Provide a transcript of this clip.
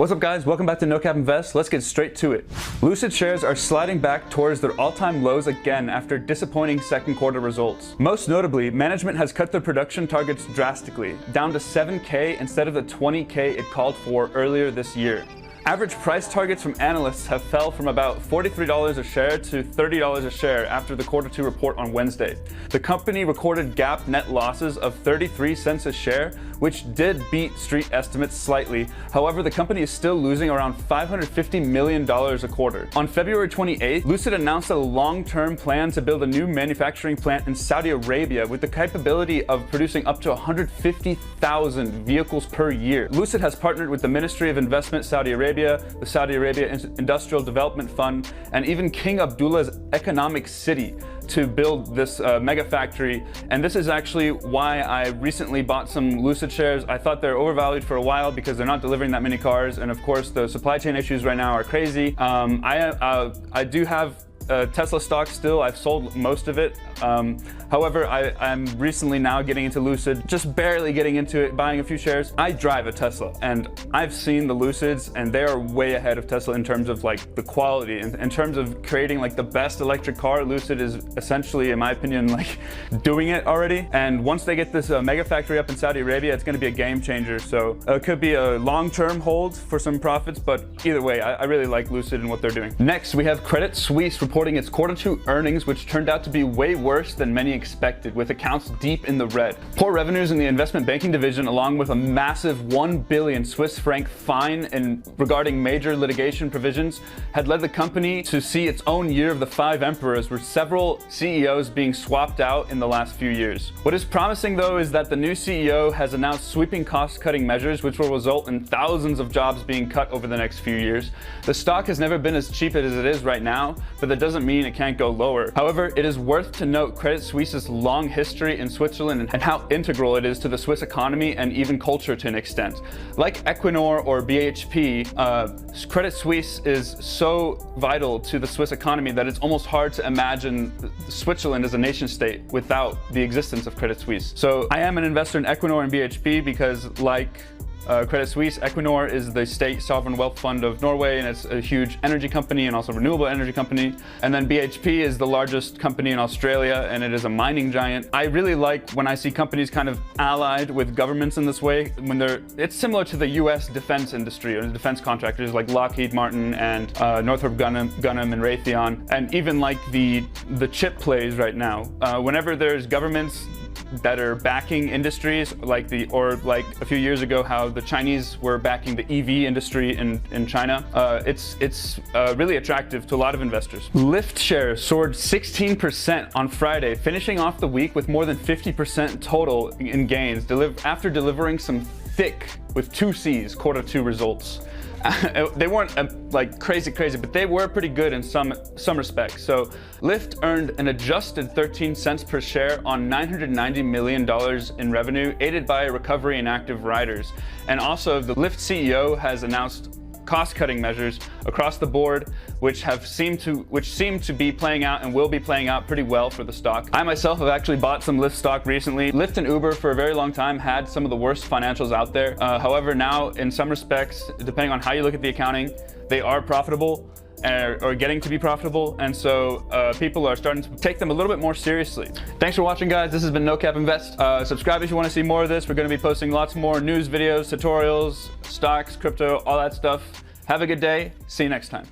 What's up guys, welcome back to No Cap Invest. Let's get straight to it. Lucid shares are sliding back towards their all-time lows again after disappointing second quarter results. Most notably, management has cut their production targets drastically, down to 7K instead of the 20K it called for earlier this year. Average price targets from analysts have fell from about $43 a share to $30 a share after the quarter two report on Wednesday. The company recorded GAAP net losses of 33 cents a share, which did beat street estimates slightly. However, the company is still losing around $550 million a quarter. On February 28th, Lucid announced a long-term plan to build a new manufacturing plant in Saudi Arabia with the capability of producing up to 150,000 vehicles per year. Lucid has partnered with the Ministry of Investment Saudi Arabia, the Saudi Arabia Industrial Development Fund, and even King Abdullah's Economic City to build this mega factory. And this is actually why I recently bought some Lucid shares. I thought they're overvalued for a while because they're not delivering that many cars, and of course the supply chain issues right now are crazy. I do have Tesla stock still. I've sold most of it. However, I'm recently now getting into Lucid, just barely getting into it, buying a few shares. I drive a Tesla and I've seen the Lucids and they are way ahead of Tesla in terms of like the quality. In terms of creating like the best electric car, Lucid is essentially, in my opinion, like doing it already. And once they get this mega factory up in Saudi Arabia, it's going to be a game changer. So it could be a long-term hold for some profits, but either way, I really like Lucid and what they're doing. Next, we have Credit Suisse reporting its quarter two earnings, which turned out to be way worse than many expected, with accounts deep in the red. Poor revenues in the investment banking division, along with a massive 1 billion Swiss franc fine regarding major litigation provisions, had led the company to see its own year of the five emperors, with several CEOs being swapped out in the last few years. What is promising though is that the new CEO has announced sweeping cost-cutting measures which will result in thousands of jobs being cut over the next few years. The stock has never been as cheap as it is right now, but that doesn't mean it can't go lower. However, it is worth to note Credit Suisse's long history in Switzerland and how integral it is to the Swiss economy and even culture to an extent. Like Equinor or BHP, Credit Suisse is so vital to the Swiss economy that it's almost hard to imagine Switzerland as a nation state without the existence of Credit Suisse. So I am an investor in Equinor and BHP because, like Credit Suisse, Equinor is the state sovereign wealth fund of Norway, and it's a huge energy company and also renewable energy company. And then BHP is the largest company in Australia, and it is a mining giant. I really like when I see companies kind of allied with governments in this way, it's similar to the US defense industry or defense contractors like Lockheed Martin and Northrop Grumman and Raytheon, and even like the chip plays right now. Whenever there's governments that are backing industries like a few years ago how the Chinese were backing the EV industry in China, it's really attractive to a lot of investors. Lyft shares soared 16% on Friday, finishing off the week with more than 50% total in gains after delivering some thick, with two C's, quarter two results. They weren't like crazy, but they were pretty good in some respects. So Lyft earned an adjusted 13 cents per share on $990 million in revenue, aided by a recovery in active riders. And also the Lyft CEO has announced cost-cutting measures across the board, which seem to be playing out and will be playing out pretty well for the stock. I myself have actually bought some Lyft stock recently. Lyft and Uber for a very long time had some of the worst financials out there. However, now in some respects, depending on how you look at the accounting, they are profitable or getting to be profitable, and so people are starting to take them a little bit more seriously. Thanks for watching, guys. This has been No Cap Invest. Subscribe if you want to see more of this. We're going to be posting lots more news videos, tutorials, stocks, crypto, all that stuff. Have a good day. See you next time.